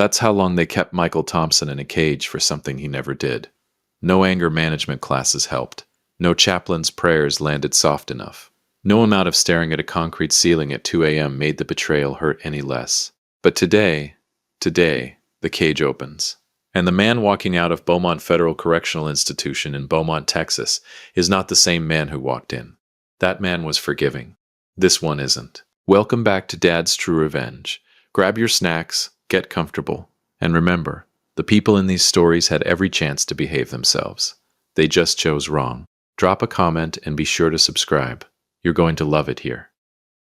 That's how long they kept Michael Thompson in a cage for something he never did. No anger management classes helped. No chaplain's prayers landed soft enough. No amount of staring at a concrete ceiling at 2 a.m. made the betrayal hurt any less. But today, the cage opens. And the man walking out of Beaumont Federal Correctional Institution in Beaumont, Texas, is not the same man who walked in. That man was forgiving. This one isn't. Welcome back to Dad's True Revenge. Grab your snacks, get comfortable, and remember, the people in these stories had every chance to behave themselves. They just chose wrong. Drop a comment and be sure to subscribe. You're going to love it here.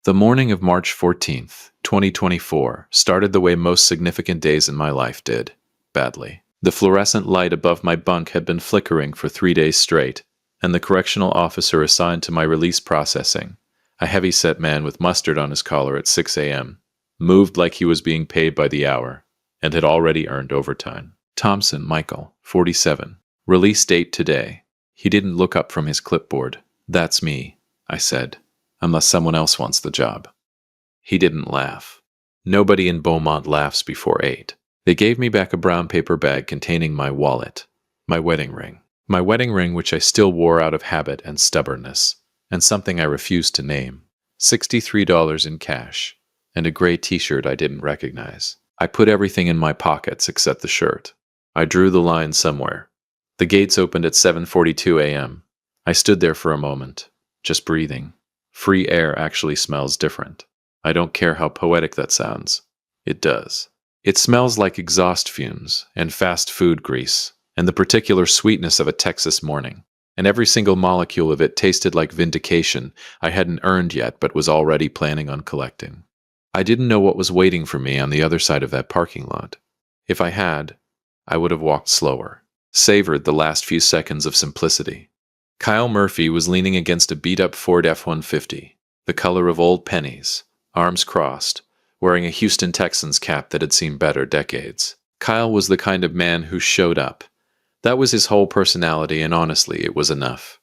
The morning of March 14th, 2024, started the way most significant days in my life did. Badly. The fluorescent light above my bunk had been flickering for 3 days straight, and the correctional officer assigned to my release processing, a heavy-set man with mustard on his collar at 6 a.m., moved like he was being paid by the hour, and had already earned overtime. Thompson, Michael, 47. Release date today. He didn't look up from his clipboard. That's me, I said, unless someone else wants the job. He didn't laugh. Nobody in Beaumont laughs before 8. They gave me back a brown paper bag containing my wallet, my wedding ring. My wedding ring which I still wore out of habit and stubbornness, and something I refused to name. $63 in cash, and a gray t-shirt I didn't recognize. I put everything in my pockets except the shirt. I drew the line somewhere. The gates opened at 7:42 a.m. I stood there for a moment, just breathing. Free air actually smells different. I don't care how poetic that sounds. It does. It smells like exhaust fumes and fast food grease and the particular sweetness of a Texas morning. And every single molecule of it tasted like vindication I hadn't earned yet but was already planning on collecting. I didn't know what was waiting for me on the other side of that parking lot. If I had, I would have walked slower, savored the last few seconds of simplicity. Kyle Murphy was leaning against a beat-up Ford F-150, the color of old pennies, arms crossed, wearing a Houston Texans cap that had seen better decades. Kyle was the kind of man who showed up. That was his whole personality, and honestly, it was enough.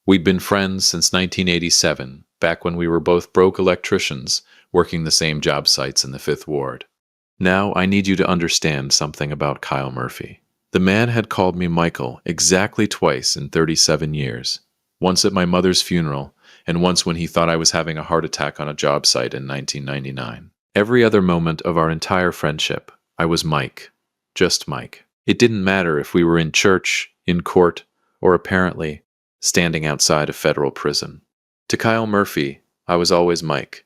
We'd been friends since 1987, back when we were both broke electricians working the same job sites in the 5th Ward. Now, I need you to understand something about Kyle Murphy. The man had called me Michael exactly twice in 37 years. Once at my mother's funeral, and once when he thought I was having a heart attack on a job site in 1999. Every other moment of our entire friendship, I was Mike. Just Mike. It didn't matter if we were in church, in court, or apparently standing outside a federal prison. To Kyle Murphy, I was always Mike,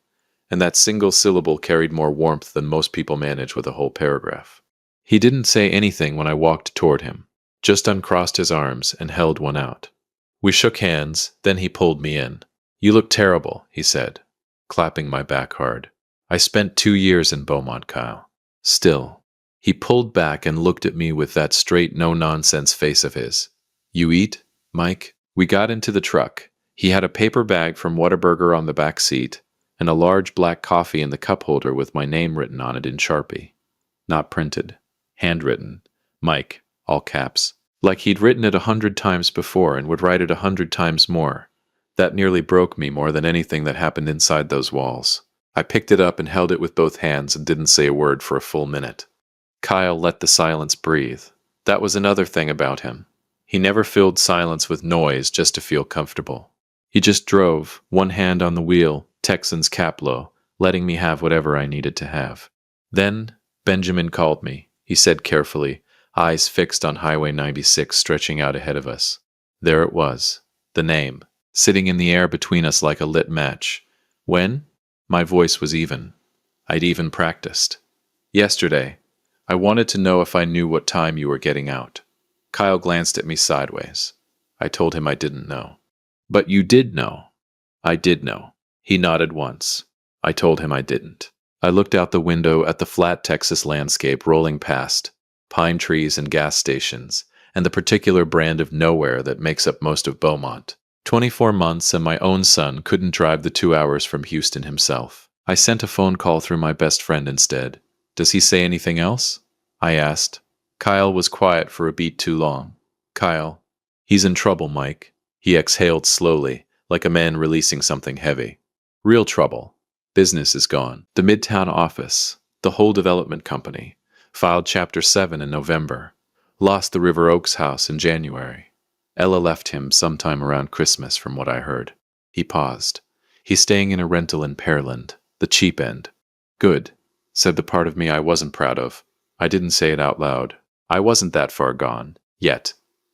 and that single syllable carried more warmth than most people manage with a whole paragraph. He didn't say anything when I walked toward him, just uncrossed his arms and held one out. We shook hands, then he pulled me in. "You look terrible," he said, clapping my back hard. "I spent 2 years in Beaumont, Kyle." Still, he pulled back and looked at me with that straight, no-nonsense face of his. "You eat, Mike?" We got into the truck. He had a paper bag from Whataburger on the back seat, and a large black coffee in the cup holder with my name written on it in Sharpie. Not printed. Handwritten. Mike, all caps. Like he'd written it 100 times before and would write it 100 times more. That nearly broke me more than anything that happened inside those walls. I picked it up and held it with both hands and didn't say a word for a full minute. Kyle let the silence breathe. That was another thing about him. He never filled silence with noise just to feel comfortable. He just drove, one hand on the wheel, Texans cap low, letting me have whatever I needed to have. Then, Benjamin called me, he said carefully, eyes fixed on Highway 96 stretching out ahead of us. There it was, the name, sitting in the air between us like a lit match. When? My voice was even. I'd even practiced. Yesterday. I wanted to know if I knew what time you were getting out. Kyle glanced at me sideways. I told him I didn't know. But you did know. I did know. He nodded once. I told him I didn't. I looked out the window at the flat Texas landscape rolling past, pine trees and gas stations, and the particular brand of nowhere that makes up most of Beaumont. 24 months and my own son couldn't drive the 2 hours from Houston himself. I sent a phone call through my best friend instead. Does he say anything else? I asked. Kyle was quiet for a beat too long. Kyle. He's in trouble, Mike. He exhaled slowly, like a man releasing something heavy. Real trouble. Business is gone. The Midtown office, the whole development company, Filed Chapter 7 in November. Lost the River Oaks house in January. Ella left him sometime around Christmas, from what I heard. He paused. He's staying in a rental in Pearland, the cheap end. Good, said the part of me I wasn't proud of. I didn't say it out loud. I wasn't that far gone. Yet.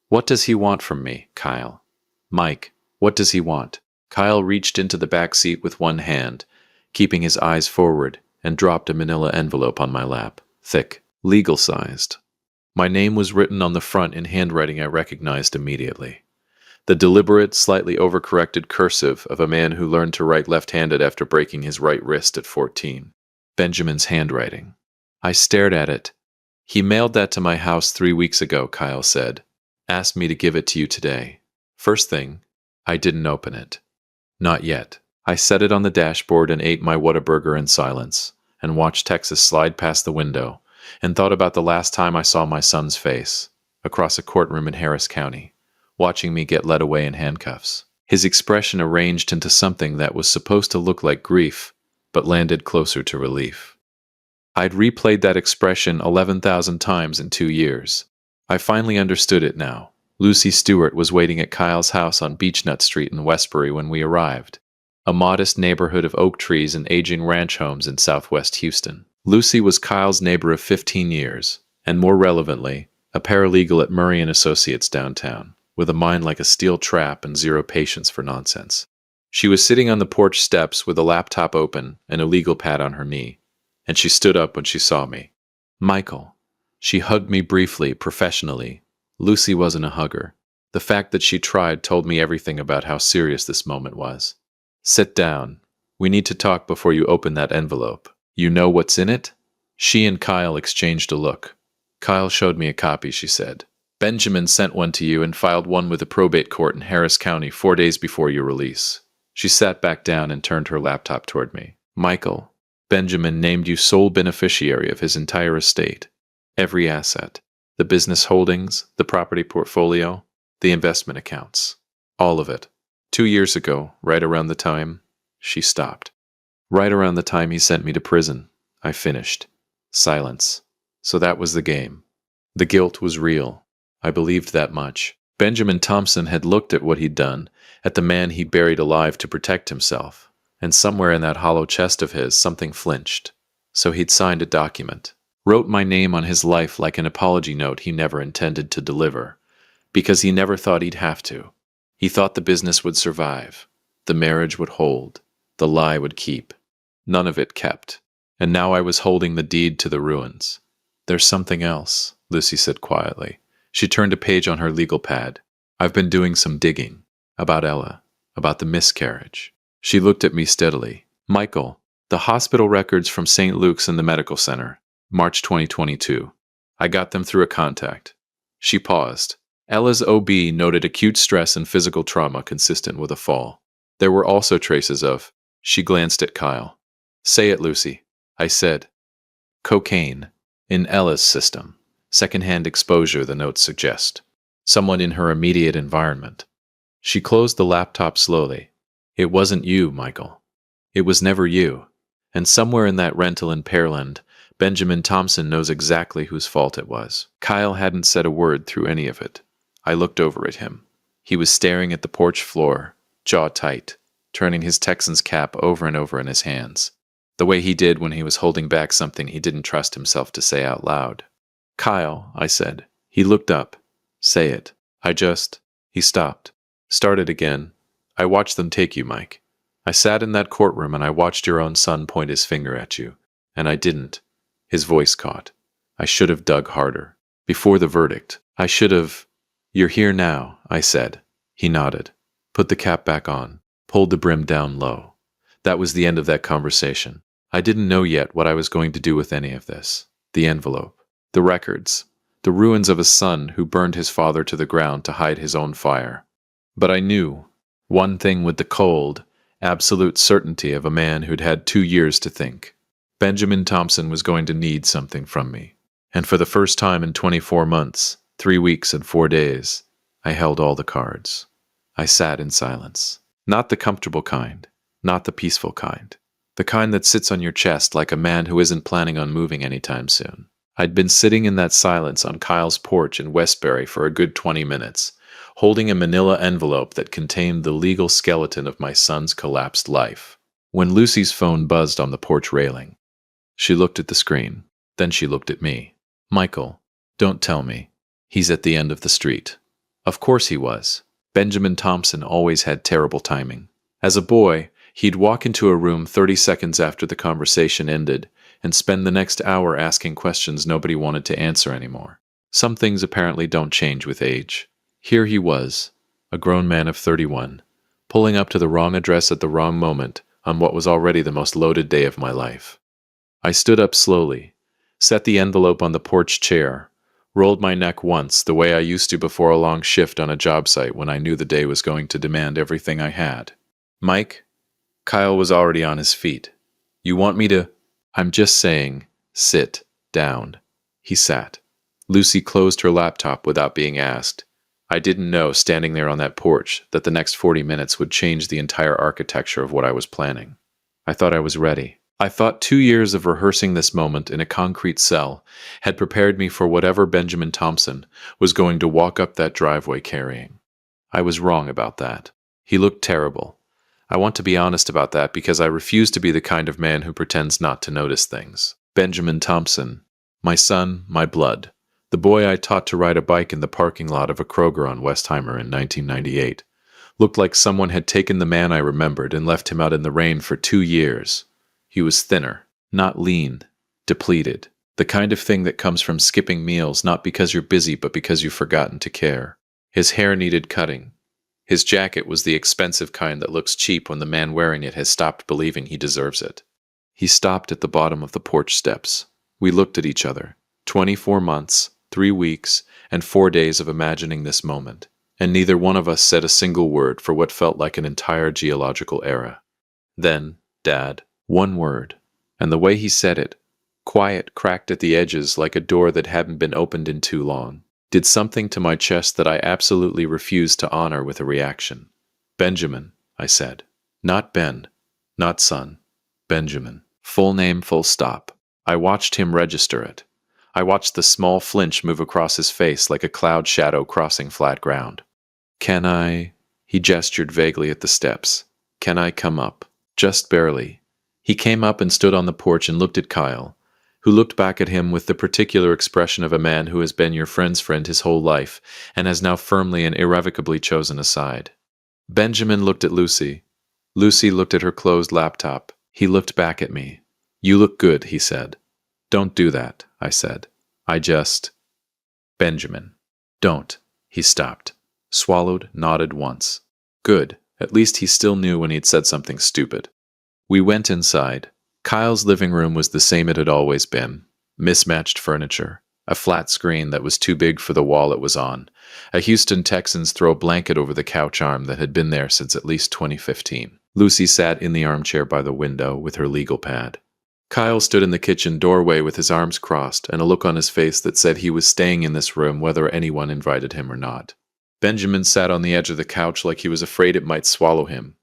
What does he want from me, Kyle? Mike, what does he want? Kyle reached into the back seat with one hand, keeping his eyes forward, and dropped a manila envelope on my lap. Thick, legal-sized. My name was written on the front in handwriting I recognized immediately. The deliberate, slightly overcorrected cursive of a man who learned to write left-handed after breaking his right wrist at 14. Benjamin's handwriting. I stared at it. He mailed that to my house 3 weeks ago, Kyle said. Asked me to give it to you today. First thing, I didn't open it. Not yet. I set it on the dashboard and ate my Whataburger in silence, and watched Texas slide past the window, and thought about the last time I saw my son's face, across a courtroom in Harris County, watching me get led away in handcuffs. His expression arranged into something that was supposed to look like grief, but landed closer to relief. I'd replayed that expression 11,000 times in 2 years. I finally understood it now. Lucy Stewart was waiting at Kyle's house on Beechnut Street in Westbury when we arrived, a modest neighborhood of oak trees and aging ranch homes in southwest Houston. Lucy was Kyle's neighbor of 15 years, and more relevantly, a paralegal at Murray & Associates downtown, with a mind like a steel trap and zero patience for nonsense. She was sitting on the porch steps with a laptop open and a legal pad on her knee, and she stood up when she saw me. Michael. She hugged me briefly, professionally. Lucy wasn't a hugger. The fact that she tried told me everything about how serious this moment was. Sit down. We need to talk before you open that envelope. You know what's in it? She and Kyle exchanged a look. Kyle showed me a copy, she said. Benjamin sent one to you and filed one with the probate court in Harris County 4 days before your release. She sat back down and turned her laptop toward me. Michael, Benjamin named you sole beneficiary of his entire estate. Every asset. The business holdings, the property portfolio, the investment accounts. All of it. 2 years ago, right around the time... She stopped. Right around the time he sent me to prison. I finished. Silence. So that was the game. The guilt was real. I believed that much. Benjamin Thompson had looked at what he'd done, at the man he buried alive to protect himself, and somewhere in that hollow chest of his something flinched. So he'd signed a document, wrote my name on his life like an apology note he never intended to deliver, because he never thought he'd have to. He thought the business would survive, the marriage would hold, the lie would keep. None of it kept, and now I was holding the deed to the ruins. There's something else, Lucy said quietly. She turned a page on her legal pad. I've been doing some digging. About Ella. About the miscarriage. She looked at me steadily. Michael, the hospital records from St. Luke's and the medical center. March 2022. I got them through a contact. She paused. Ella's OB noted acute stress and physical trauma consistent with a fall. There were also traces of... She glanced at Kyle. Say it, Lucy. I said. Cocaine. In Ella's system. Secondhand exposure, the notes suggest. Someone in her immediate environment. She closed the laptop slowly. It wasn't you, Michael. It was never you. And somewhere in that rental in Pearland, Benjamin Thompson knows exactly whose fault it was. Kyle hadn't said a word through any of it. I looked over at him. He was staring at the porch floor, jaw tight, turning his Texan's cap over and over in his hands, the way he did when he was holding back something he didn't trust himself to say out loud. Kyle, I said. He looked up. Say it. He stopped. Started again. I watched them take you, Mike. I sat in that courtroom and I watched your own son point his finger at you. And I didn't. His voice caught. I should have dug harder. Before the verdict, I should have... You're here now, I said. He nodded. Put the cap back on. Pulled the brim down low. That was the end of that conversation. I didn't know yet what I was going to do with any of this. The envelope. The records. The ruins of a son who burned his father to the ground to hide his own fire. But I knew. One thing with the cold, absolute certainty of a man who'd had 2 years to think. Benjamin Thompson was going to need something from me. And for the first time in 24 months, 3 weeks and 4 days, I held all the cards. I sat in silence. Not the comfortable kind. Not the peaceful kind. The kind that sits on your chest like a man who isn't planning on moving anytime soon. I'd been sitting in that silence on Kyle's porch in Westbury for a good 20 minutes, holding a manila envelope that contained the legal skeleton of my son's collapsed life, when Lucy's phone buzzed on the porch railing. She looked at the screen. Then she looked at me. "Michael, don't tell me. He's at the end of the street." Of course he was. Benjamin Thompson always had terrible timing. As a boy, he'd walk into a room 30 seconds after the conversation ended and spend the next hour asking questions nobody wanted to answer anymore. Some things apparently don't change with age. Here he was, a grown man of 31, pulling up to the wrong address at the wrong moment on what was already the most loaded day of my life. I stood up slowly, set the envelope on the porch chair, rolled my neck once the way I used to before a long shift on a job site when I knew the day was going to demand everything I had. "Mike?" Kyle was already on his feet. "You want me to—" "I'm just saying, sit down." He sat. Lucy closed her laptop without being asked. I didn't know, standing there on that porch, that the next 40 minutes would change the entire architecture of what I was planning. I thought I was ready. I thought 2 years of rehearsing this moment in a concrete cell had prepared me for whatever Benjamin Thompson was going to walk up that driveway carrying. I was wrong about that. He looked terrible. I want to be honest about that because I refuse to be the kind of man who pretends not to notice things. Benjamin Thompson, my son, my blood, the boy I taught to ride a bike in the parking lot of a Kroger on Westheimer in 1998, looked like someone had taken the man I remembered and left him out in the rain for 2 years. He was thinner, not lean, depleted, the kind of thing that comes from skipping meals not because you're busy but because you've forgotten to care. His hair needed cutting. His jacket was the expensive kind that looks cheap when the man wearing it has stopped believing he deserves it. He stopped at the bottom of the porch steps. We looked at each other. 24 months, 3 weeks, and 4 days of imagining this moment, and neither one of us said a single word for what felt like an entire geological era. Then, Dad, one word, and the way he said it, quiet, cracked at the edges like a door that hadn't been opened in too long, did something to my chest that I absolutely refused to honor with a reaction. "Benjamin," I said. Not Ben, not son. Benjamin. Full name, full stop. I watched him register it. I watched the small flinch move across his face like a cloud shadow crossing flat ground. "Can I—" He gestured vaguely at the steps. "Can I come up?" Just barely. He came up and stood on the porch and looked at Kyle, who looked back at him with the particular expression of a man who has been your friend's friend his whole life and has now firmly and irrevocably chosen a side. Benjamin looked at Lucy. Lucy looked at her closed laptop. He looked back at me. "You look good," he said. "Don't do that," I said. Benjamin. "Don't." He stopped, swallowed, nodded once. Good. At least he still knew when he'd said something stupid. We went inside. Kyle's living room was the same it had always been. Mismatched furniture, a flat screen that was too big for the wall it was on, a Houston Texans throw blanket over the couch arm that had been there since at least 2015. Lucy sat in the armchair by the window with her legal pad. Kyle stood in the kitchen doorway with his arms crossed and a look on his face that said he was staying in this room whether anyone invited him or not. Benjamin sat on the edge of the couch like he was afraid it might swallow him.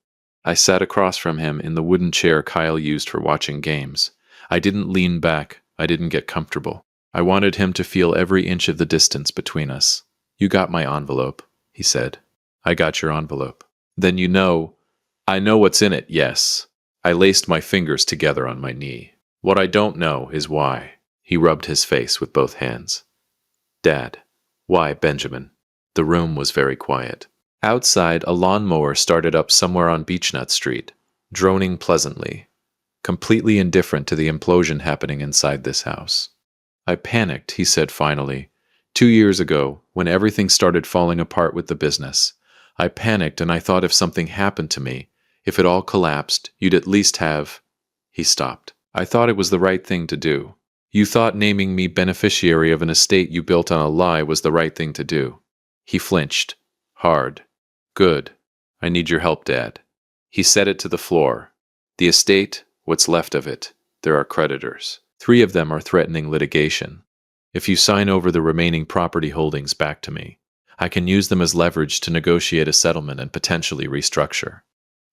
I sat across from him in the wooden chair Kyle used for watching games. I didn't lean back. I didn't get comfortable. I wanted him to feel every inch of the distance between us. "You got my envelope," he said. "I got your envelope." "Then you know—" "I know what's in it, yes." I laced my fingers together on my knee. "What I don't know is why." He rubbed his face with both hands. "Dad." "Why, Benjamin?" The room was very quiet. Outside, a lawnmower started up somewhere on Beechnut Street, droning pleasantly, completely indifferent to the implosion happening inside this house. "I panicked," he said finally. 2 years ago, when everything started falling apart with the business. I panicked and I thought if something happened to me, if it all collapsed, you'd at least have—" He stopped. "I thought it was the right thing to do. You thought naming me beneficiary of an estate you built on a lie was the right thing to do." He flinched. Hard. "Good. I need your help, Dad." He set it to the floor. "The estate, what's left of it, there are creditors. 3 of them are threatening litigation. If you sign over the remaining property holdings back to me, I can use them as leverage to negotiate a settlement and potentially restructure."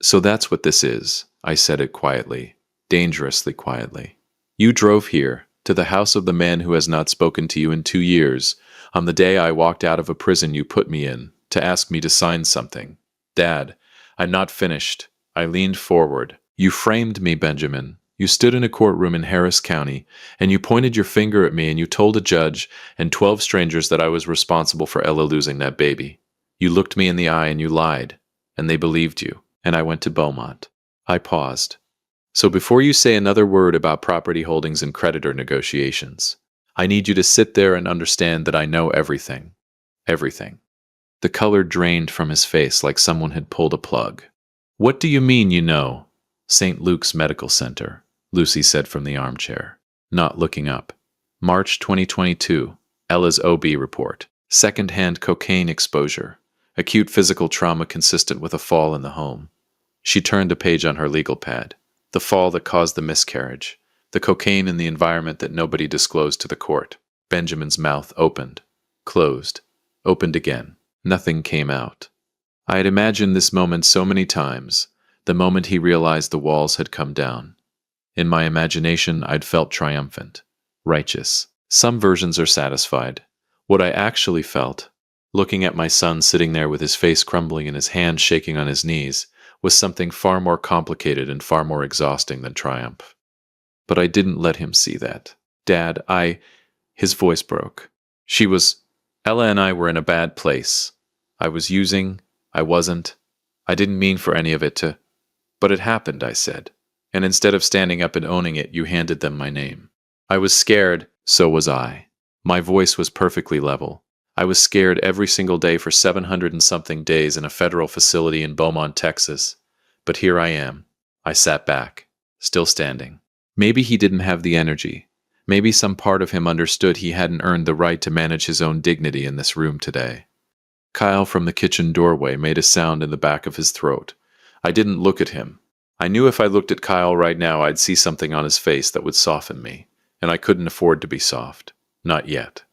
"So that's what this is," I said it quietly, dangerously quietly. "You drove here, To the house of the man who has not spoken to you in 2 years, on the day I walked out of a prison you put me in, to ask me to sign something. Dad, I'm not finished. I leaned forward. You framed me, Benjamin. You stood in a courtroom in Harris County, and you pointed your finger at me and you told a judge and 12 strangers that I was responsible for Ella losing that baby. You looked me in the eye and you lied, and they believed you, and I went to Beaumont. I paused. So before you say another word about property holdings and creditor negotiations, I need you to sit there and understand that I know everything. Everything. The color drained from his face like someone had pulled a plug. What do you mean you know? St. Luke's Medical Center, Lucy said from the armchair, not looking up. March 2022, Ella's OB report. Second-hand cocaine exposure. Acute physical trauma consistent with a fall in the home. She turned a page on her legal pad. The fall that caused the miscarriage. The cocaine in the environment that nobody disclosed to the court. Benjamin's mouth opened. Closed. Opened again. Nothing came out. I had imagined this moment so many times, the moment he realized the walls had come down. In my imagination, I'd felt triumphant, righteous. Some versions are satisfied. What I actually felt, looking at my son sitting there with his face crumbling and his hands shaking on his knees, was something far more complicated and far more exhausting than triumph. But I didn't let him see that. Dad, His voice broke. Ella and I were in a bad place. I was using, I wasn't. I didn't mean for any of it to. But it happened, I said. And instead of standing up and owning it, you handed them my name. I was scared, so was I. My voice was perfectly level. I was scared every single day for 700 and something days in a federal facility in Beaumont, Texas. But here I am. I sat back, still standing. Maybe he didn't have the energy. Maybe some part of him understood he hadn't earned the right to manage his own dignity in this room today. Kyle from the kitchen doorway made a sound in the back of his throat. I didn't look at him. I knew if I looked at Kyle right now, I'd see something on his face that would soften me, and I couldn't afford to be soft. Not yet.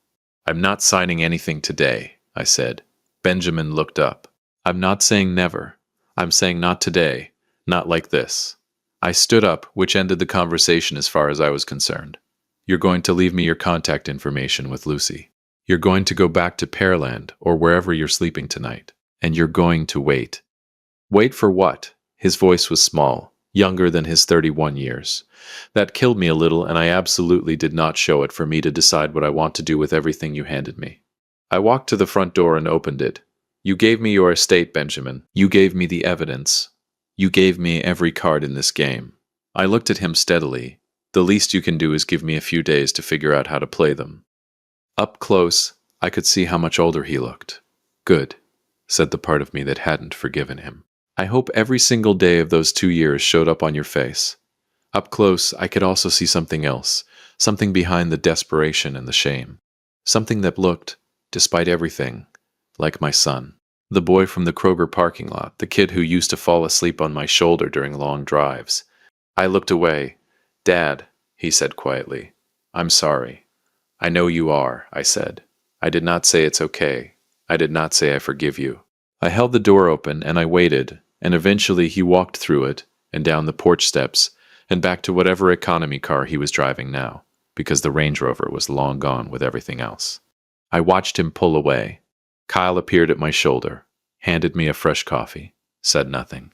I'm not signing anything today, I said. Benjamin looked up. I'm not saying never. I'm saying not today. Not like this. I stood up, which ended the conversation as far as I was concerned. You're going to leave me your contact information with Lucy. You're going to go back to Pearland or wherever you're sleeping tonight, and you're going to wait. Wait for what? His voice was small, younger than his 31 years. That killed me a little, and I absolutely did not show it for me to decide what I want to do with everything you handed me. I walked to the front door and opened it. You gave me your estate, Benjamin. You gave me the evidence. You gave me every card in this game. I looked at him steadily. The least you can do is give me a few days to figure out how to play them. Up close, I could see how much older he looked. Good, said the part of me that hadn't forgiven him. I hope every single day of those 2 years showed up on your face. Up close, I could also see something else, something behind the desperation and the shame. Something that looked, despite everything, like my son. The boy from the Kroger parking lot, the kid who used to fall asleep on my shoulder during long drives. I looked away. Dad, he said quietly, I'm sorry. I know you are, I said. I did not say it's okay. I did not say I forgive you. I held the door open and I waited, and eventually he walked through it and down the porch steps and back to whatever economy car he was driving now, because the Range Rover was long gone with everything else. I watched him pull away. Kyle appeared at my shoulder, handed me a fresh coffee, said nothing.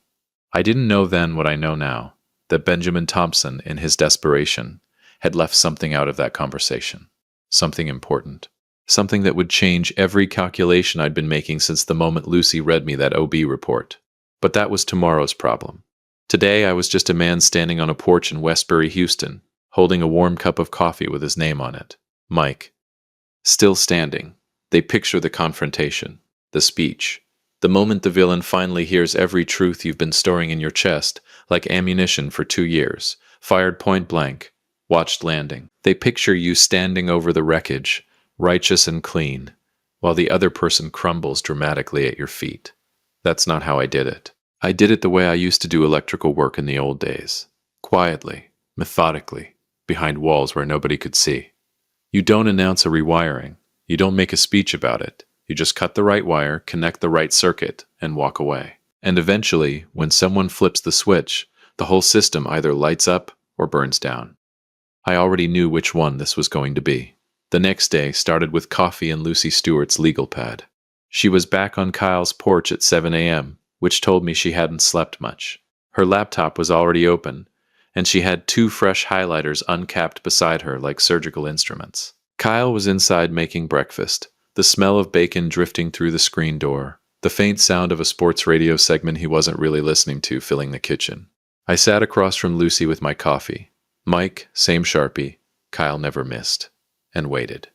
I didn't know then what I know now, that Benjamin Thompson, in his desperation, had left something out of that conversation. Something important. Something that would change every calculation I'd been making since the moment Lucy read me that OB report. But that was tomorrow's problem. Today I was just a man standing on a porch in Westbury, Houston, holding a warm cup of coffee with his name on it. Mike. Still standing. They picture the confrontation, the speech, the moment the villain finally hears every truth you've been storing in your chest, like ammunition for 2 years, fired point blank, watched landing. They picture you standing over the wreckage, righteous and clean, while the other person crumbles dramatically at your feet. That's not how I did it. I did it the way I used to do electrical work in the old days. Quietly, methodically, behind walls where nobody could see. You don't announce a rewiring. You don't make a speech about it. You just cut the right wire, connect the right circuit, and walk away. And eventually, when someone flips the switch, the whole system either lights up or burns down. I already knew which one this was going to be. The next day started with coffee and Lucy Stewart's legal pad. She was back on Kyle's porch at 7 a.m., which told me she hadn't slept much. Her laptop was already open, and she had 2 fresh highlighters uncapped beside her like surgical instruments. Kyle was inside making breakfast, the smell of bacon drifting through the screen door, the faint sound of a sports radio segment he wasn't really listening to filling the kitchen. I sat across from Lucy with my coffee. Mike, same Sharpie, Kyle never missed, and waited.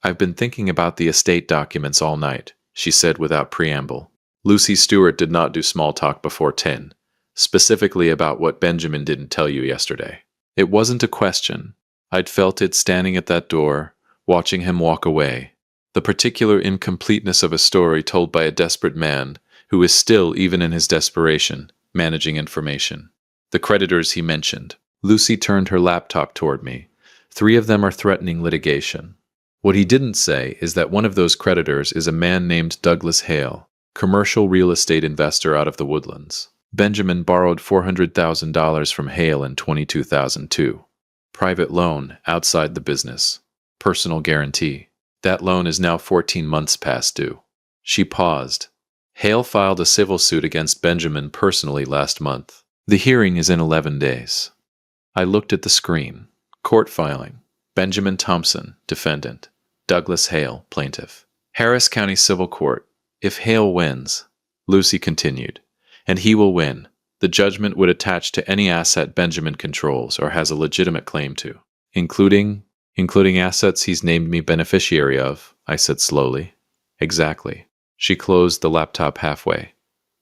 "I've been thinking about the estate documents all night," she said without preamble. Lucy Stewart did not do small talk before 10, specifically about what Benjamin didn't tell you yesterday. It wasn't a question. I'd felt it standing at that door, watching him walk away. The particular incompleteness of a story told by a desperate man who is still, even in his desperation, managing information. The creditors he mentioned. Lucy turned her laptop toward me. 3 of them are threatening litigation. What he didn't say is that one of those creditors is a man named Douglas Hale, commercial real estate investor out of the Woodlands. Benjamin borrowed $400,000 from Hale in 2002. Private loan, outside the business. Personal guarantee. That loan is now 14 months past due. She paused. Hale filed a civil suit against Benjamin personally last month. The hearing is in 11 days. I looked at the screen. Court filing. Benjamin Thompson, defendant. Douglas Hale, plaintiff. Harris County Civil Court. If Hale wins, Lucy continued, and he will win, the judgment would attach to any asset Benjamin controls or has a legitimate claim to, including assets he's named me beneficiary of, I said slowly. Exactly. She closed the laptop halfway.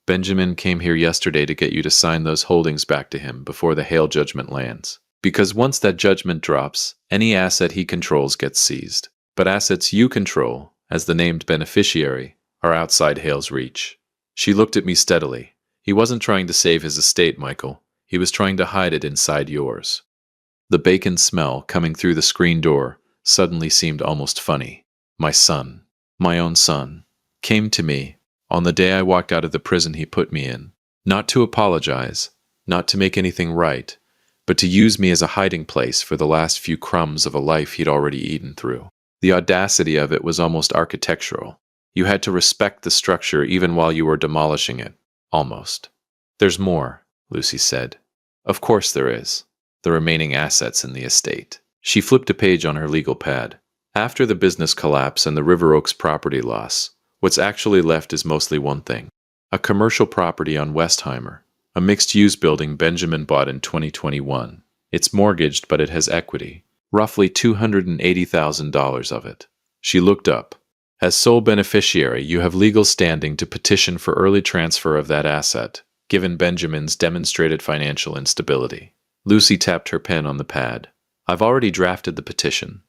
Benjamin came here yesterday to get you to sign those holdings back to him before the Hale judgment lands. Because once that judgment drops, any asset he controls gets seized. But assets you control, as the named beneficiary, are outside Hale's reach. She looked at me steadily. He wasn't trying to save his estate, Michael. He was trying to hide it inside yours. The bacon smell coming through the screen door suddenly seemed almost funny. My son, my own son, came to me on the day I walked out of the prison he put me in, not to apologize, not to make anything right, but to use me as a hiding place for the last few crumbs of a life he'd already eaten through. The audacity of it was almost architectural. You had to respect the structure even while you were demolishing it. Almost. There's more, Lucy said. Of course there is. The remaining assets in the estate. She flipped a page on her legal pad. After the business collapse and the River Oaks property loss, what's actually left is mostly one thing. A commercial property on Westheimer, a mixed-use building Benjamin bought in 2021. It's mortgaged, but it has equity. Roughly $280,000 of it. She looked up. As sole beneficiary, you have legal standing to petition for early transfer of that asset, given Benjamin's demonstrated financial instability. Lucy tapped her pen on the pad. I've already drafted the petition.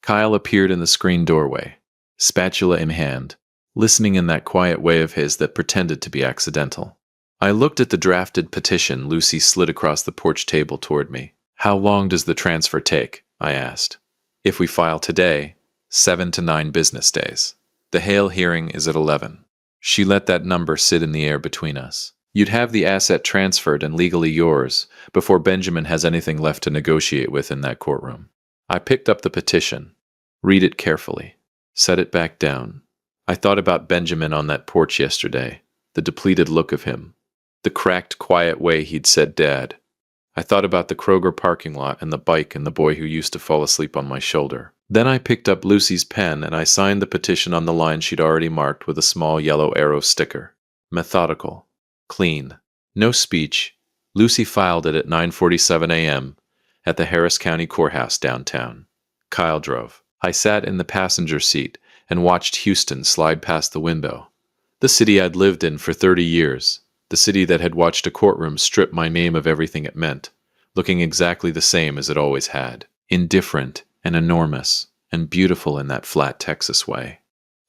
Kyle appeared in the screen doorway, spatula in hand, listening in that quiet way of his that pretended to be accidental. I looked at the drafted petition Lucy slid across the porch table toward me. How long does the transfer take? I asked. If we file today, 7 to 9 business days. The Hale hearing is at 11. She let that number sit in the air between us. You'd have the asset transferred and legally yours before Benjamin has anything left to negotiate with in that courtroom. I picked up the petition. Read it carefully. Set it back down. I thought about Benjamin on that porch yesterday, the depleted look of him, the cracked, quiet way he'd said Dad. I thought about the Kroger parking lot and the bike and the boy who used to fall asleep on my shoulder. Then I picked up Lucy's pen and I signed the petition on the line she'd already marked with a small yellow arrow sticker. Methodical. Clean. No speech. Lucy filed it at 9:47 a.m. at the Harris County Courthouse downtown. Kyle drove. I sat in the passenger seat and watched Houston slide past the window. The city I'd lived in for 30 years. The city that had watched a courtroom strip my name of everything it meant, looking exactly the same as it always had. Indifferent and enormous and beautiful in that flat Texas way.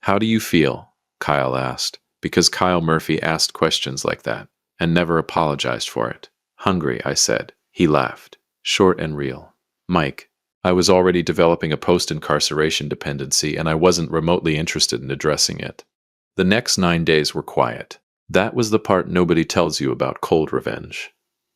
How do you feel? Kyle asked, because Kyle Murphy asked questions like that and never apologized for it. Hungry, I said. He laughed, short and real. Mike, I was already developing a post-incarceration dependency and I wasn't remotely interested in addressing it. The next 9 days were quiet. That was the part nobody tells you about cold revenge.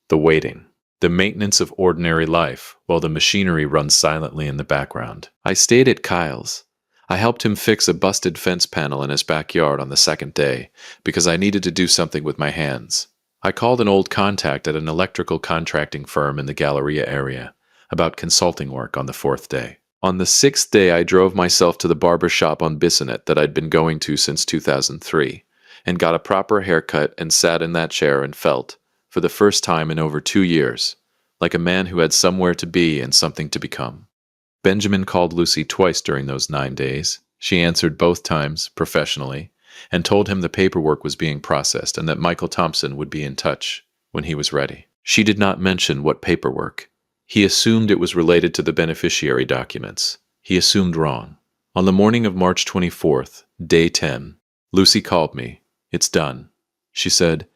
The waiting. The maintenance of ordinary life, while the machinery runs silently in the background. I stayed at Kyle's. I helped him fix a busted fence panel in his backyard on the second day, because I needed to do something with my hands. I called an old contact at an electrical contracting firm in the Galleria area about consulting work on the fourth day. On the sixth day, I drove myself to the barber shop on Bissonnet that I'd been going to since 2003, and got a proper haircut and sat in that chair and felt, for the first time in over 2 years, like a man who had somewhere to be and something to become. Benjamin called Lucy twice during those 9 days. She answered both times, professionally, and told him the paperwork was being processed and that Michael Thompson would be in touch when he was ready. She did not mention what paperwork. He assumed it was related to the beneficiary documents. He assumed wrong. On the morning of March 24th, day 10, Lucy called me. "It's done," she said.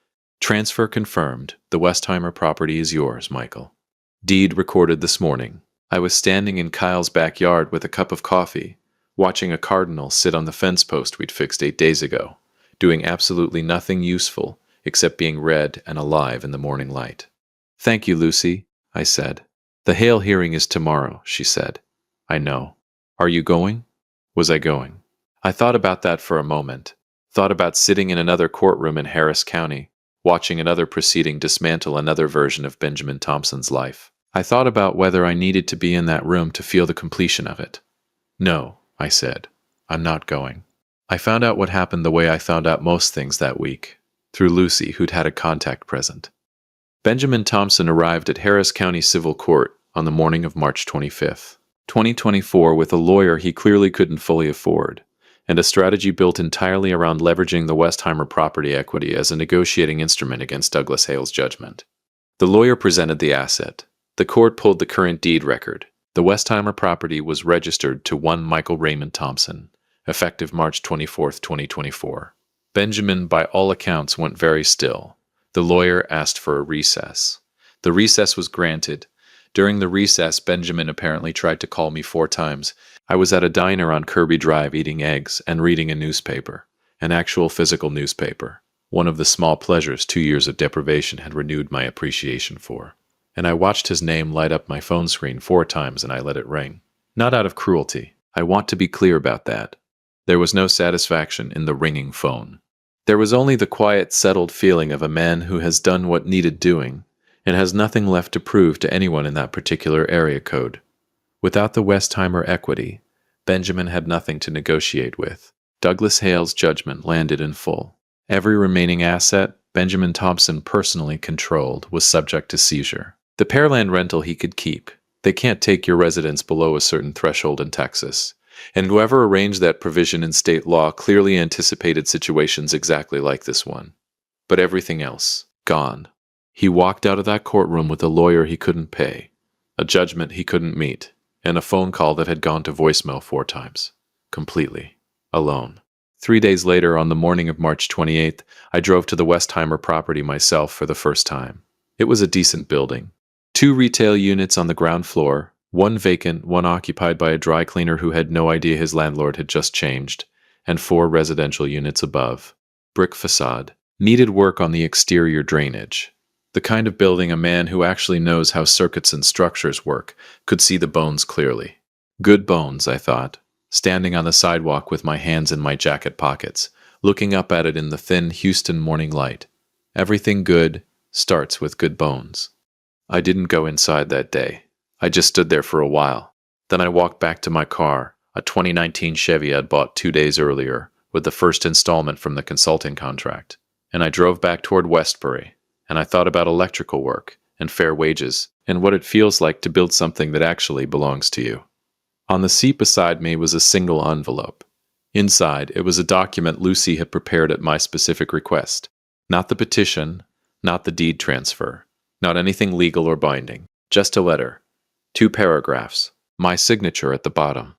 "Transfer confirmed. The Westheimer property is yours, Michael. Deed recorded this morning." I was standing in Kyle's backyard with a cup of coffee, watching a cardinal sit on the fence post we'd fixed 8 days ago, doing absolutely nothing useful except being red and alive in the morning light. "Thank you, Lucy," I said. "The Hale hearing is tomorrow," she said. "I know. Are you going?" Was I going? I thought about that for a moment, thought about sitting in another courtroom in Harris County, watching another proceeding dismantle another version of Benjamin Thompson's life. I thought about whether I needed to be in that room to feel the completion of it. "No," I said. "I'm not going." I found out what happened the way I found out most things that week, through Lucy, who'd had a contact present. Benjamin Thompson arrived at Harris County Civil Court on the morning of March 25th, 2024, with a lawyer he clearly couldn't fully afford, and a strategy built entirely around leveraging the Westheimer property equity as a negotiating instrument against Douglas Hale's judgment. The lawyer presented the asset. The court pulled the current deed record. The Westheimer property was registered to one Michael Raymond Thompson, effective March 24th, 2024. Benjamin, by all accounts, went very still. The lawyer asked for a recess. The recess was granted. During the recess, Benjamin apparently tried to call me 4 times. I was at a diner on Kirby Drive eating eggs and reading a newspaper, an actual physical newspaper, one of the small pleasures 2 years of deprivation had renewed my appreciation for. And I watched his name light up my phone screen 4 times and I let it ring. Not out of cruelty. I want to be clear about that. There was no satisfaction in the ringing phone. There was only the quiet, settled feeling of a man who has done what needed doing and has nothing left to prove to anyone in that particular area code. Without the Westheimer equity, Benjamin had nothing to negotiate with. Douglas Hale's judgment landed in full. Every remaining asset Benjamin Thompson personally controlled was subject to seizure. The Pearland rental he could keep. They can't take your residence below a certain threshold in Texas. And whoever arranged that provision in state law clearly anticipated situations exactly like this one. But everything else, gone. He walked out of that courtroom with a lawyer he couldn't pay, a judgment he couldn't meet, and a phone call that had gone to voicemail 4 times. Completely. Alone. 3 days later, on the morning of March 28th, I drove to the Westheimer property myself for the first time. It was a decent building. 2 retail units on the ground floor, 1 vacant, 1 occupied by a dry cleaner who had no idea his landlord had just changed, and 4 residential units above. Brick facade. Needed work on the exterior drainage. The kind of building a man who actually knows how circuits and structures work could see the bones clearly. Good bones, I thought, standing on the sidewalk with my hands in my jacket pockets, looking up at it in the thin Houston morning light. Everything good starts with good bones. I didn't go inside that day. I just stood there for a while. Then I walked back to my car, a 2019 Chevy I'd bought 2 days earlier, with the first installment from the consulting contract. And I drove back toward Westbury, and I thought about electrical work, and fair wages, and what it feels like to build something that actually belongs to you. On the seat beside me was a single envelope. Inside, it was a document Lucy had prepared at my specific request. Not the petition, not the deed transfer. Not anything legal or binding, just a letter. 2 paragraphs, my signature at the bottom.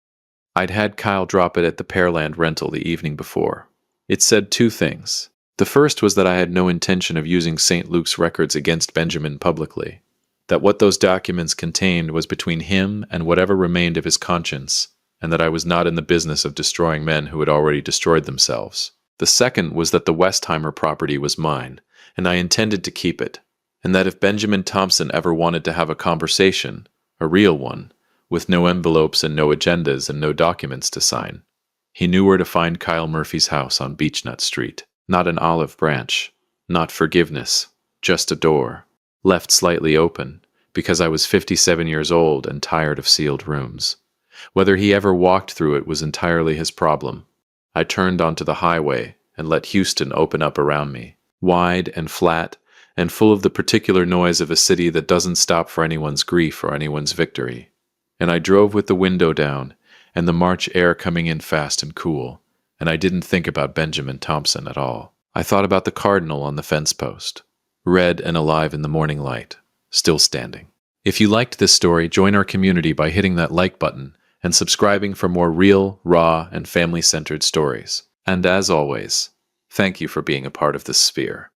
I'd had Kyle drop it at the Pearland rental the evening before. It said 2 things. The first was that I had no intention of using St. Luke's records against Benjamin publicly, that what those documents contained was between him and whatever remained of his conscience, and that I was not in the business of destroying men who had already destroyed themselves. The second was that the Westheimer property was mine, and I intended to keep it, and that if Benjamin Thompson ever wanted to have a conversation, a real one, with no envelopes and no agendas and no documents to sign, he knew where to find Kyle Murphy's house on Beechnut Street. Not an olive branch, not forgiveness, just a door, left slightly open, because I was 57 years old and tired of sealed rooms. Whether he ever walked through it was entirely his problem. I turned onto the highway and let Houston open up around me, wide and flat, and full of the particular noise of a city that doesn't stop for anyone's grief or anyone's victory. And I drove with the window down, and the March air coming in fast and cool, and I didn't think about Benjamin Thompson at all. I thought about the cardinal on the fence post, red and alive in the morning light, still standing. If you liked this story, join our community by hitting that like button and subscribing for more real, raw, and family-centered stories. And as always, thank you for being a part of this sphere.